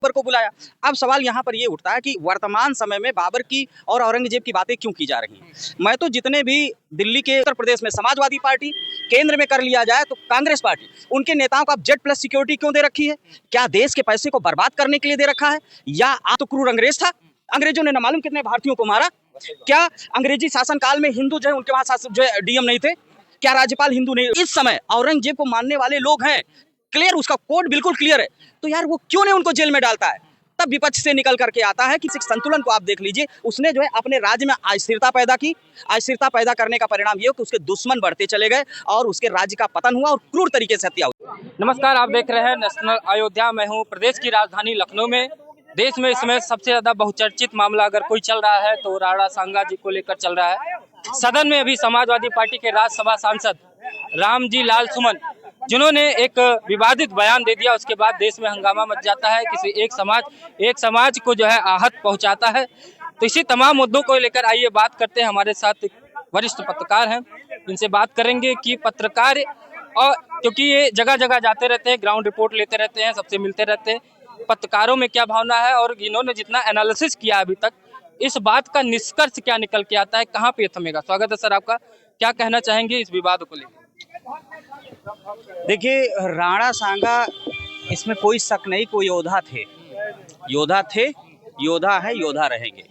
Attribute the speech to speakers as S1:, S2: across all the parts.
S1: बाबर को बुलाया। अब सवाल यहाँ पर ये उठता है कि वर्तमान समय में बाबर की और औरंगजेब की बातें क्यों की जा रही हैं। मैं तो जितने भी दिल्ली के उत्तर प्रदेश में समाजवादी पार्टी, केंद्र में कर लिया जाए तो कांग्रेस पार्टी, उनके नेताओं को अब Z+ सिक्योरिटी क्यों दे रखी है? क्या देश के पैसे को बर्बाद करने के लिए दे रखा है? या आप तो क्रूर अंग्रेज था, अंग्रेजों ने न मालूम कितने भारतीयों को मारा। क्या अंग्रेजी शासन काल में हिंदू जो है उनके वहां जो है डीएम नहीं थे? क्या राज्यपाल हिंदू नहीं? इस समय औरंगजेब को मानने वाले लोग हैं, क्लियर, उसका कोड बिल्कुल क्लियर है, तो यार वो क्यों नहीं उनको जेल में डालता है? तब विपक्ष से निकल करके आता है कि संतुलन को आप देख लीजिए, उसने जो है अपने राज्य में अस्थिरता पैदा की। अस्थिरता पैदा करने का परिणाम ये हो कि उसके दुश्मन बढ़ते चले गए और उसके राज्य का पतन हुआ और क्रूर तरीके से हत्या हुई।
S2: नमस्कार, आप देख रहे हैं नेशनल अयोध्या। मैं हूं प्रदेश की राजधानी लखनऊ में। देश में इसमें सबसे ज्यादा बहुचर्चित मामला अगर कोई चल रहा है तो राणा सांगा जी को लेकर चल रहा है। सदन में अभी समाजवादी पार्टी के राज्यसभा सांसद रामजी लाल सुमन, जिन्होंने एक विवादित बयान दे दिया, उसके बाद देश में हंगामा मच जाता है। किसी एक समाज को जो है आहत पहुंचाता है। तो इसी तमाम मुद्दों को लेकर आइए बात करते हैं। हमारे साथ वरिष्ठ पत्रकार हैं, इनसे बात करेंगे कि पत्रकार, और क्योंकि ये जगह जगह जाते रहते हैं, ग्राउंड रिपोर्ट लेते रहते हैं, सबसे मिलते रहते हैं, पत्रकारों में क्या भावना है और इन्होंने जितना एनालिसिस किया अभी तक, इस बात का निष्कर्ष क्या निकल के आता है, कहाँ पे थमेगा। स्वागत है सर आपका। क्या कहना चाहेंगे इस विवाद को लेकर?
S1: देखिए, राणा सांगा, इसमें कोई शक नहीं, कोई योद्धा थे, योद्धा है, योद्धा रहेंगे।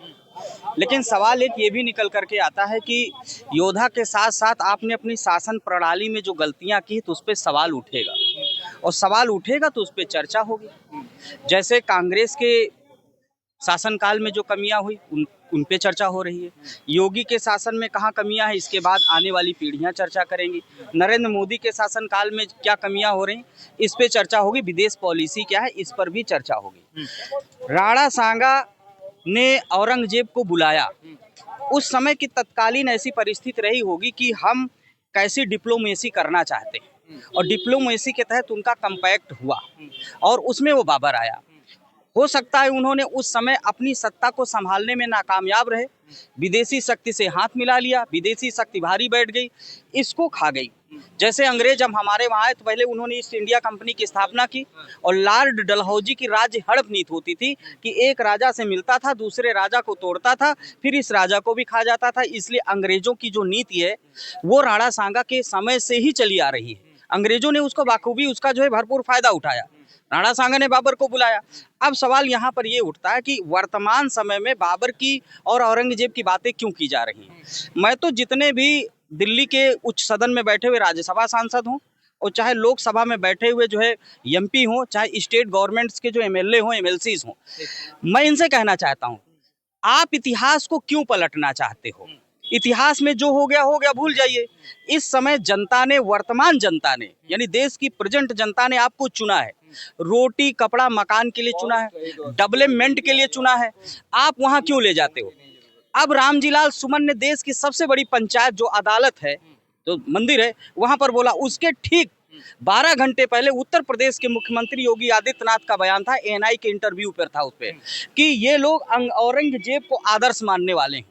S1: लेकिन सवाल एक ये भी निकल करके आता है कि योद्धा के साथ साथ आपने अपनी शासन प्रणाली में जो गलतियां की तो उस पर सवाल उठेगा, और सवाल उठेगा तो उस पर चर्चा होगी। जैसे कांग्रेस के शासनकाल में जो कमियां हुई उन पे चर्चा हो रही है। योगी के शासन में कहाँ कमियां हैं, इसके बाद आने वाली पीढ़ियां चर्चा करेंगी। नरेंद्र मोदी के शासनकाल में क्या कमियां हो रही, इस पे चर्चा होगी। विदेश पॉलिसी क्या है, इस पर भी चर्चा होगी। राणा सांगा ने औरंगजेब को बुलाया, उस समय की तत्कालीन ऐसी परिस्थिति रही होगी कि हम कैसी डिप्लोमेसी करना चाहते हैं, और डिप्लोमेसी के तहत उनका कंपैक्ट हुआ और उसमें वो बाबर आया। हो सकता है उन्होंने उस समय अपनी सत्ता को संभालने में नाकामयाब रहे, विदेशी शक्ति से हाथ मिला लिया, विदेशी शक्ति भारी बैठ गई, इसको खा गई। जैसे अंग्रेज जब हमारे वहाँ आए तो पहले उन्होंने ईस्ट इंडिया कंपनी की स्थापना की, और लॉर्ड डलहौजी की राज्य हड़प नीति होती थी कि एक राजा से मिलता था, दूसरे राजा को तोड़ता था, फिर इस राजा को भी खा जाता था। इसलिए अंग्रेजों की जो नीति है वो राणा सांगा के समय से ही चली आ रही है। अंग्रेजों ने उसको बाखूबी उसका जो है भरपूर फायदा उठाया। राणा सांगा ने बाबर को बुलाया। अब सवाल यहाँ पर ये उठता है कि वर्तमान समय में बाबर की और औरंगजेब की बातें क्यों की जा रही हैं। मैं तो जितने भी दिल्ली के उच्च सदन में बैठे हुए राज्यसभा सांसद हों, और चाहे लोकसभा में बैठे हुए जो है MP हों, चाहे स्टेट गवर्नमेंट्स के जो MLA हों, MLCs हों, मैं इनसे कहना चाहता हूँ, आप इतिहास को क्यों पलटना चाहते हो? इतिहास में जो हो गया भूल जाइए। इस समय जनता ने, वर्तमान जनता ने, यानी देश की प्रेजेंट जनता ने आपको चुना है, रोटी कपड़ा मकान के लिए चुना है, डेवलपमेंट के लिए चुना है। आप वहां क्यों ले जाते हो? अब रामजी लाल सुमन ने देश की सबसे बड़ी पंचायत जो अदालत है, जो मंदिर है, वहां पर बोला। उसके ठीक 12 घंटे पहले उत्तर प्रदेश के मुख्यमंत्री योगी आदित्यनाथ का बयान था, ANI के इंटरव्यू पर था, उस पर कि ये लोग औरंगजेब को आदर्श मानने वाले हैं।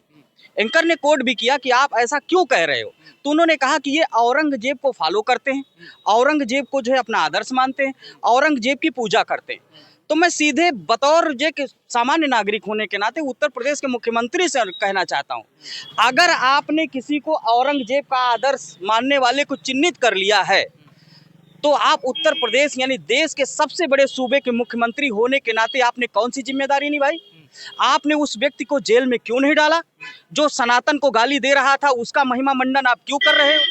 S1: एंकर ने कोट भी किया कि आप ऐसा क्यों कह रहे हो, तो उन्होंने कहा कि ये औरंगजेब को फॉलो करते हैं, औरंगजेब को जो है अपना आदर्श मानते हैं, औरंगजेब की पूजा करते हैं। तो मैं सीधे बतौर जो सामान्य नागरिक होने के नाते उत्तर प्रदेश के मुख्यमंत्री से कहना चाहता हूं, अगर आपने किसी को औरंगजेब का आदर्श मानने वाले को चिन्हित कर लिया है, तो आप उत्तर प्रदेश यानी देश के सबसे बड़े सूबे के मुख्यमंत्री होने के नाते आपने कौन सी जिम्मेदारी निभाई? आपने उस व्यक्ति को जेल में क्यों नहीं डाला? जो सनातन को गाली दे रहा था उसका महिमा मंडन आप क्यों कर रहे हो?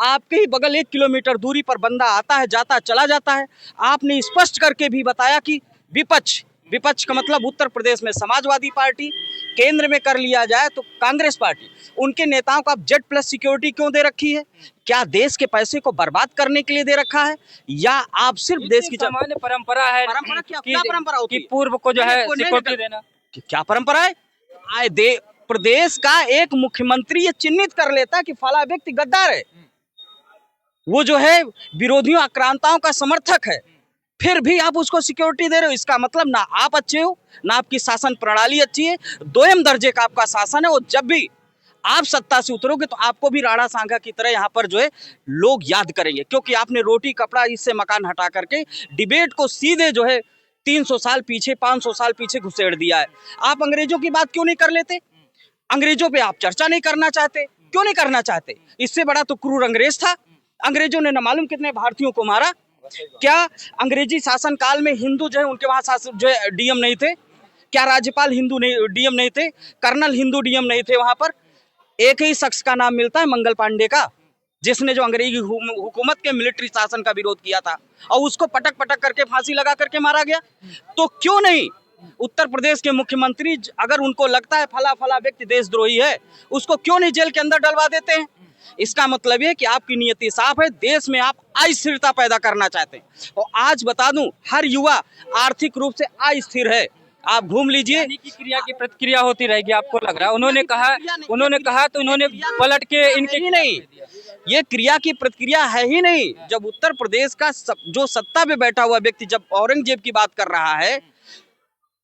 S1: आपके ही बगल 1 किलोमीटर दूरी पर बंदा आता है, जाता चला जाता है। आपने स्पष्ट करके भी बताया कि विपक्ष का मतलब उत्तर प्रदेश में समाजवादी पार्टी, केंद्र में कर लिया जाए तो कांग्रेस पार्टी, उनके नेताओं को आप Z+ सिक्योरिटी क्यों दे रखी है? क्या देश के पैसे को बर्बाद करने के लिए दे रखा है, या आप सिर्फ देश की
S2: सामान्य परंपरा है?
S1: क्या परंपरा होती है?
S2: पूर्व को जो है सिक्योरिटी देना,
S1: क्या परंपरा है? प्रदेश का एक मुख्यमंत्री ये चिन्हित कर लेता है कि फला व्यक्ति गद्दार है, वो जो है विरोधियों आक्रांताओं का समर्थक है, फिर भी आप उसको सिक्योरिटी दे रहे हो। इसका मतलब ना आप अच्छे हो, ना आपकी शासन प्रणाली अच्छी है, दोयम दर्जे का आपका शासन है। और जब भी आप सत्ता से उतरोगे तो आपको भी राणा सांगा की तरह यहाँ पर जो है लोग याद करेंगे, क्योंकि आपने रोटी कपड़ा इससे मकान हटा करके डिबेट को सीधे जो है 300 साल पीछे, 500 साल पीछे घुसेड़ दिया है। आप अंग्रेजों की बात क्यों नहीं कर लेते? अंग्रेजों पे आप चर्चा नहीं करना चाहते, क्यों नहीं करना चाहते? इससे बड़ा तो क्रूर अंग्रेज था। अंग्रेजों ने न मालूम कितने भारतीयों को मारा। क्या अंग्रेजी शासन काल में हिंदू जो है उनके वहां शासन जो है डीएम नहीं थे? क्या राज्यपाल हिंदू नहीं, डीएम नहीं थे? कर्नल हिंदू डीएम नहीं थे? वहां पर एक ही शख्स का नाम मिलता है, मंगल पांडे का, जिसने जो अंग्रेजी हुकूमत के मिलिट्री शासन का विरोध किया था और उसको पटक पटक करके फांसी लगा करके मारा गया। तो क्यों नहीं उत्तर प्रदेश के मुख्यमंत्री, अगर उनको लगता है फला फला व्यक्ति देशद्रोही है, उसको क्यों नहीं जेल के अंदर डलवा देते हैं? इसका मतलब ये कि आपकी नियति साफ है, देश में आप अस्थिरता पैदा करना चाहते हैं। और आज बता दूं, हर युवा आर्थिक रूप से अस्थिर है। आप घूम लीजिए,
S2: की क्रिया की प्रतिक्रिया होती रहेगी, आपको लग रहा है? उन्होंने कहा तो इन्होंने पलट के इनके
S1: ही नहीं, ये क्रिया की प्रतिक्रिया है ही नहीं। जब उत्तर प्रदेश का जो सत्ता पे बैठा हुआ व्यक्ति जब औरंगजेब की बात कर रहा है,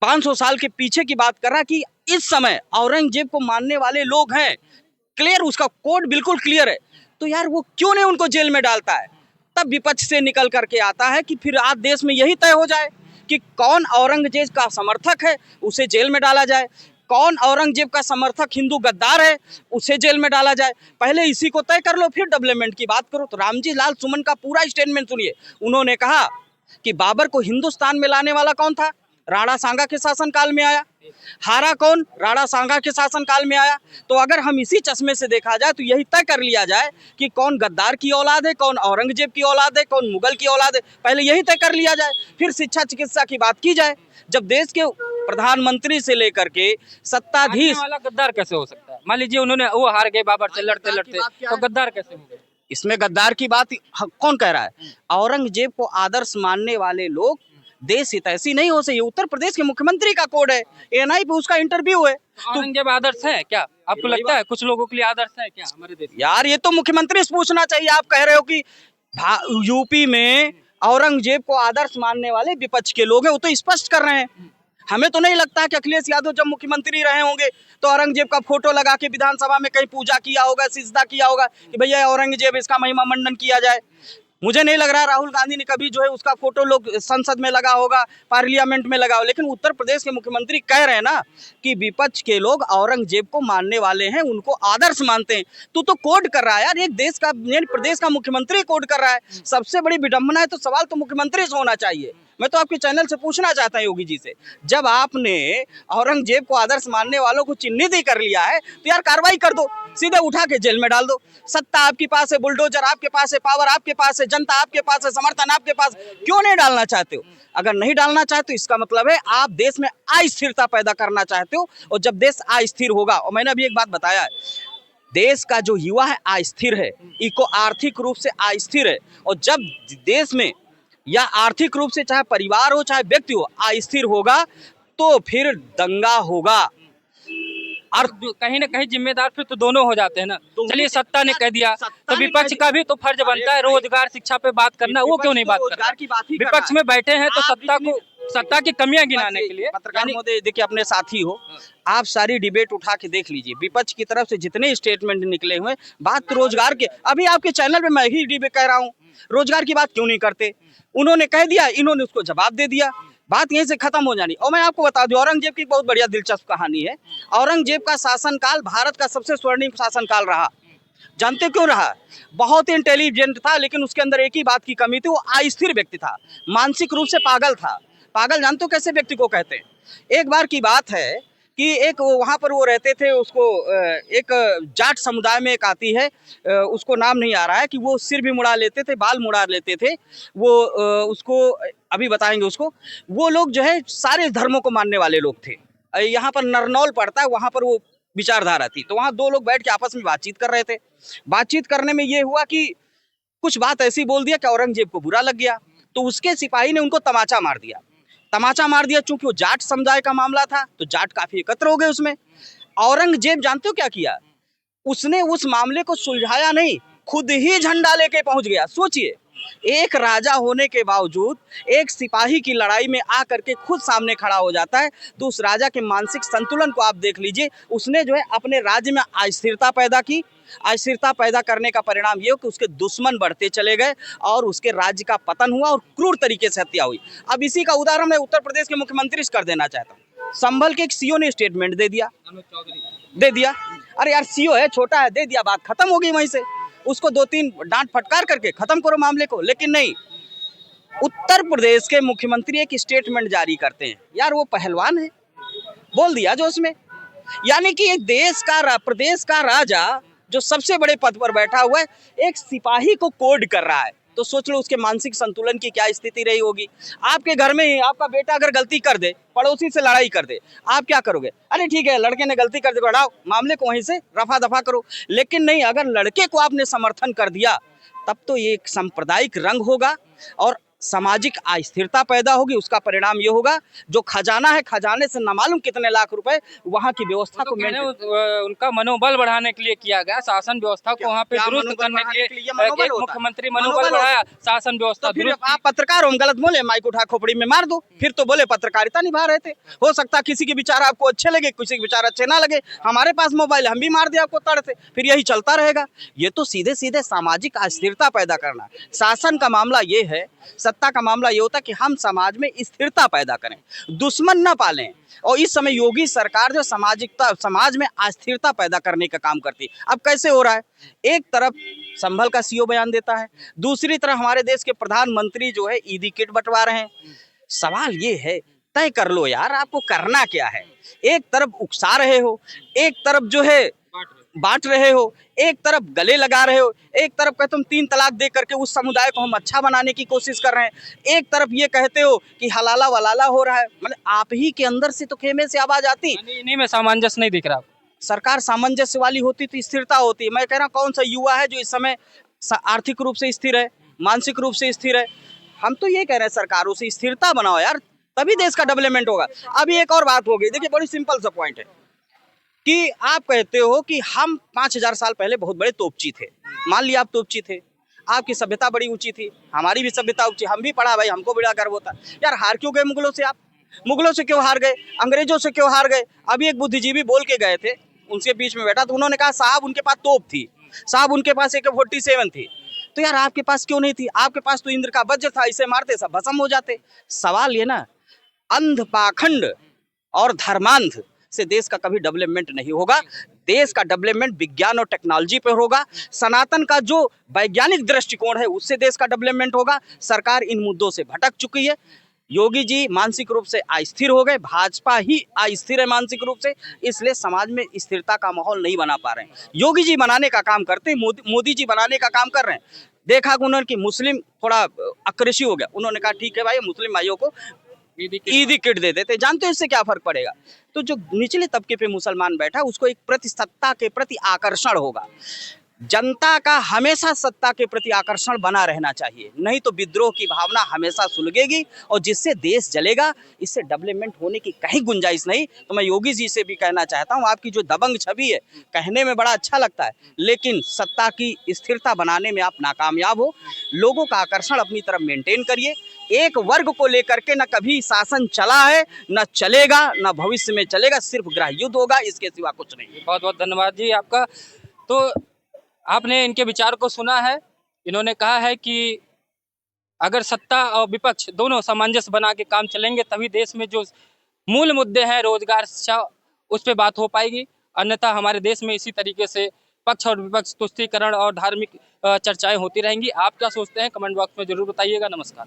S1: 500 साल के पीछे की बात कर रहा है कि इस समय औरंगजेब को मानने वाले लोग हैं, क्लियर, उसका कोड बिल्कुल क्लियर है, तो यार वो क्यों नहीं उनको जेल में डालता है? तब विपक्ष से निकल करके आता है कि फिर आज देश में यही तय हो जाए कि कौन औरंगजेब का समर्थक है, उसे जेल में डाला जाए, कौन औरंगजेब का समर्थक हिंदू गद्दार है, उसे जेल में डाला जाए। पहले इसी को तय कर लो, फिर डेवलपमेंट की बात करो। तो रामजी लाल सुमन का पूरा स्टेटमेंट सुनिए। उन्होंने कहा कि बाबर को हिंदुस्तान में लाने वाला कौन था? राणा सांगा के शासनकाल में आया। हारा कौन? राणा सांगा के शासनकाल में आया। तो अगर हम इसी चश्मे से देखा जाए तो यही तय कर लिया जाए कि कौन गद्दार की औलाद है, कौन औरंगजेब की औलाद है, कौन मुगल की औलाद है, पहले यही तय कर लिया जाए, फिर शिक्षा चिकित्सा की बात की जाए। जब देश के प्रधानमंत्री से लेकर के सत्ताधीश
S2: वाला गद्दार कैसे हो सकता है? मान लीजिए उन्होंने वो हार गए बाबर से लड़ते लड़ते, तो गद्दार कैसे हो गए?
S1: इसमें गद्दार की बात कौन कह रहा है? औरंगजेब को आदर्श मानने वाले लोग देश हितैषी नहीं हो सकते। उत्तर प्रदेश के मुख्यमंत्री का कोड है, एएनआई पे उसका इंटरव्यू है।
S2: औरंगजेब आदर्श है क्या? आपको लगता है कुछ लोगों के लिए आदर्श है क्या हमारे देश?
S1: यार ये तो मुख्यमंत्री से पूछना चाहिए। आप कह रहे हो कि यूपी में औरंगजेब को आदर्श मानने वाले विपक्ष के लोग हैं, वो तो स्पष्ट कर रहे हैं। हमें तो नहीं लगता कि अखिलेश यादव जब मुख्यमंत्री रहे होंगे तो औरंगजेब का फोटो लगा के विधानसभा में कहीं पूजा किया होगा, सिजदा किया होगा कि भैया औरंगजेब, इसका महिमा मंडन किया जाए। मुझे नहीं लग रहा राहुल गांधी ने कभी जो है उसका फोटो लोग संसद में लगा होगा, पार्लियामेंट में लगा हो। लेकिन उत्तर प्रदेश के मुख्यमंत्री कह रहे हैं ना कि विपक्ष के लोग औरंगजेब को मानने वाले हैं, उनको आदर्श मानते हैं। तू तो कोड कर रहा है यार, एक देश का, प्रदेश का मुख्यमंत्री कोड कर रहा है। सबसे बड़ी विडंबना है। तो सवाल तो मुख्यमंत्री से होना चाहिए। मैं तो आपके चैनल से पूछना चाहता हूं योगी जी से, जब आपने औरंगजेब को आदर्श मानने वालों को चिन्हित ही कर लिया है तो यार कार्रवाई कर दो, सीधे उठा के जेल में डाल दो। सत्ता आपके पास है, बुलडोजर आपके पास है, पावर आपके पास है, जनता आपके पास है, समर्थन आपके पास, क्यों नहीं डालना चाहते हो? अगर नहीं डालना चाहते तो इसका मतलब है आप देश में अस्थिरता पैदा करना चाहते हो। और जब देश अस्थिर होगा, और मैंने अभी एक बात बताया है, देश का जो युवा है अस्थिर है, इको आर्थिक रूप से अस्थिर है। और जब देश में या आर्थिक रूप से चाहे परिवार हो चाहे व्यक्ति हो अस्थिर होगा तो फिर दंगा होगा।
S2: और कहीं ना कहीं जिम्मेदार फिर तो दोनों हो जाते हैं ना। चलिए सत्ता ने कह दिया तो विपक्ष का भी तो फर्ज बनता है रोजगार शिक्षा पे बात करना, वो क्यों नहीं बात करना? विपक्ष में बैठे हैं तो सत्ता की कमियां गिनाने के लिए।
S1: पत्रकार महोदय देखिए, अपने साथी हो, आप सारी डिबेट उठा के देख लीजिए, विपक्ष की तरफ से जितने स्टेटमेंट निकले हुए, बात रोजगार के, अभी आपके चैनल पे मैं ही डिबेट कह रहा हूँ, रोजगार की बात क्यों नहीं करते? उन्होंने कह दिया, इन्होंने उसको जवाब दे दिया, बात यहीं से खत्म हो जानी। और मैं आपको बता दूं, औरंगजेब की बहुत बढ़िया दिलचस्प कहानी है। औरंगजेब का शासनकाल भारत का सबसे स्वर्णिम शासनकाल रहा। जानते क्यों रहा? बहुत इंटेलिजेंट था, लेकिन उसके अंदर एक ही बात की कमी थी, वो अस्थिर व्यक्ति था, मानसिक रूप से पागल था। पागल जानते हो कैसे व्यक्ति को कहते हैं? एक बार की बात है कि एक वहाँ पर वो रहते थे, उसको एक जाट समुदाय में एक आती है, उसको नाम नहीं आ रहा है, कि वो सिर भी मुड़ा लेते थे, बाल मुड़ा लेते थे वो, उसको अभी बताएंगे उसको। वो लोग जो है सारे धर्मों को मानने वाले लोग थे। यहाँ पर नरनौल पड़ता है, वहाँ पर वो विचारधारा थी। तो वहाँ दो लोग बैठ के आपस में बातचीत कर रहे थे। बातचीत करने में ये हुआ कि कुछ बात ऐसी बोल दिया कि औरंगजेब को बुरा लग गया, तो उसके सिपाही ने उनको तमाचा मार दिया। तमाचा मार दिया, चूंकि वो जाट समुदाय का मामला था तो जाट काफी एकत्र हो गए उसमें। औरंगजेब जानते हो क्या किया? उसने उस मामले को सुलझाया नहीं, खुद ही झंडा लेके पहुंच गया। सोचिए, एक राजा होने के बावजूद एक सिपाही की लड़ाई में आकर के खुद सामने खड़ा हो जाता है, तो उस राजा के मानसिक संतुलन को आप देख लीजिए। उसने जो है अपने राज्य में अस्थिरता पैदा की। अस्थिरता पैदा करने का परिणाम ये हो कि उसके दुश्मन बढ़ते चले गए और उसके राज्य का पतन हुआ और क्रूर तरीके से हत्या हुई। अब इसी का उदाहरण मैं उत्तर प्रदेश के मुख्यमंत्री से कर देना चाहता हूँ। संभल के एक सीओ ने स्टेटमेंट दे दिया। अरे यार, सीओ है, छोटा है, दे दिया, बात खत्म हो गई वहीं से। उसको 2-3 डांट फटकार करके खत्म करो मामले को। लेकिन नहीं, उत्तर प्रदेश के मुख्यमंत्री एक स्टेटमेंट जारी करते हैं। यार वो पहलवान है, बोल दिया जो उसमें, यानी कि एक प्रदेश का राजा जो सबसे बड़े पद पर बैठा हुआ है, एक सिपाही को कोड कर रहा है। तो सोच लो उसके मानसिक संतुलन की क्या स्थिति रही होगी। आपके घर में ही आपका बेटा अगर गलती कर दे, पड़ोसी से लड़ाई कर दे, आप क्या करोगे? अरे ठीक है, लड़के ने गलती कर दी, बढ़ाओ मामले को वहीं से रफा दफा करो। लेकिन नहीं, अगर लड़के को आपने समर्थन कर दिया, तब तो ये एक सांप्रदायिक रंग होगा और सामाजिक अस्थिरता पैदा होगी। उसका परिणाम ये होगा, जो खजाना है, खजाने से न मालूम कितने लाख रुपए वहां की व्यवस्था को
S2: उनका मनोबल बढ़ाने के लिए किया गया, शासन व्यवस्था को वहाँ पे दुरुस्त करने के लिए मुख्यमंत्री मनोबल बढ़ाया, शासन व्यवस्था।
S1: फिर आप पत्रकार हो, गलत बोले, माइक उठा खोपड़ी में मार दो, फिर तो बोले पत्रकारिता निभा रहे थे। हो सकता है किसी के विचार आपको अच्छे लगे, किसी के विचार अच्छे ना लगे। हमारे पास मोबाइल, हम भी मार दिया आपको तड़ से, फिर यही चलता रहेगा। ये तो सीधे सीधे सामाजिक अस्थिरता पैदा करना। शासन का मामला ये है, सत्ता का मामला ये होता है कि हम समाज में स्थिरता पैदा करें, दुश्मन न पालें। और इस समय योगी सरकार जो समाज में अस्थिरता पैदा करने का काम करती है। अब कैसे हो रहा है? एक तरफ संभल का सीओ बयान देता है, दूसरी तरफ हमारे देश के प्रधानमंत्री जो है ईदी किट बंटवा रहे हैं। सवाल ये है, तय कर लो यार, आपको करना क्या है? एक तरफ उकसा रहे हो, एक तरफ जो है बांट रहे हो, एक तरफ गले लगा रहे हो, एक तरफ कहते तुम 3 तलाक दे करके उस समुदाय को हम अच्छा बनाने की कोशिश कर रहे हैं, एक तरफ ये कहते हो कि हलाला वलाला हो रहा है। मतलब आप ही के अंदर से तो खेमे से आवाज आती।
S2: इन्हीं में सामंजस्य नहीं दिख रहा।
S1: सरकार सामंजस्य वाली होती तो स्थिरता होती। मैं कह रहा हूँ, कौन सा युवा है जो इस समय आर्थिक रूप से स्थिर है, मानसिक रूप से स्थिर है? हम तो ये कह रहे हैं सरकारों से स्थिरता बनाओ यार, तभी देश का डेवलपमेंट होगा। अभी एक और बात हो गई, देखिए बड़ी सिंपल सा पॉइंट है कि आप कहते हो कि हम 5000 साल पहले बहुत बड़े तोपची थे। मान लिया आप तोपची थे, आपकी सभ्यता बड़ी ऊंची थी, हमारी भी सभ्यता ऊंची, हम भी पढ़ा भाई, हमको बड़ा गर्व होता। यार हार क्यों गए मुगलों से? आप मुगलों से क्यों हार गए? अंग्रेजों से क्यों हार गए? अभी एक बुद्धिजीवी बोल के गए थे, उनके बीच में बैठा, तो उन्होंने कहा साहब उनके पास तोप थी, साहब उनके पास AK-47 थी। तो यार आपके पास क्यों नहीं थी? आपके पास तो इंद्र का वज्र था, इसे मारते सब भस्म हो जाते। सवाल ये ना, अंध पाखंड और धर्मांध से देश का कभी डेवलपमेंट नहीं होगा। देश का डेवलपमेंट विज्ञान और टेक्नोलॉजी पर होगा। सनातन का जो वैज्ञानिक दृष्टिकोण है उससे देश का डेवलपमेंट होगा। सरकार इन मुद्दों से भटक चुकी है। योगी जी मानसिक रूप से अस्थिर हो गए, भाजपा ही अस्थिर है मानसिक रूप से, इसलिए समाज में स्थिरता का माहौल नहीं बना पा रहे हैं। योगी जी बनाने का काम करते हैं, मोदी जी बनाने का काम कर रहे हैं। देखा उन्होंने कि मुस्लिम थोड़ा आक्रोशी हो गया, उन्होंने कहा ठीक है भाई, मुस्लिम भाइयों को ईदी किट दे देते। जानते हो इससे क्या फर्क पड़ेगा? तो जो निचले तबके पे मुसलमान बैठा उसको एक सत्ता के प्रति आकर्षण होगा। जनता का हमेशा सत्ता के प्रति आकर्षण बना रहना चाहिए, नहीं तो विद्रोह की भावना हमेशा सुलगेगी और जिससे देश जलेगा। इससे डेवलपमेंट होने की कहीं गुंजाइश नहीं। तो मैं योगी जी से भी कहना चाहता हूँ, आपकी जो दबंग छवि है कहने में बड़ा अच्छा लगता है, लेकिन सत्ता की स्थिरता बनाने में आप नाकामयाब हो। लोगों का आकर्षण अपनी तरफ मेंटेन करिए। एक वर्ग को लेकर के न कभी शासन चला है, न चलेगा, न भविष्य में चलेगा। सिर्फ गृह युद्ध होगा, इसके सिवा कुछ नहीं।
S2: बहुत बहुत धन्यवाद जी आपका। तो आपने इनके विचार को सुना है। इन्होंने कहा है कि अगर सत्ता और विपक्ष दोनों सामंजस्य बना के काम चलेंगे, तभी देश में जो मूल मुद्दे हैं, रोजगार, शिक्षा, उस पर बात हो पाएगी। अन्यथा हमारे देश में इसी तरीके से पक्ष और विपक्ष तुष्टीकरण और धार्मिक चर्चाएं होती रहेंगी। आप क्या सोचते हैं? कमेंट बॉक्स में जरूर बताइएगा। नमस्कार।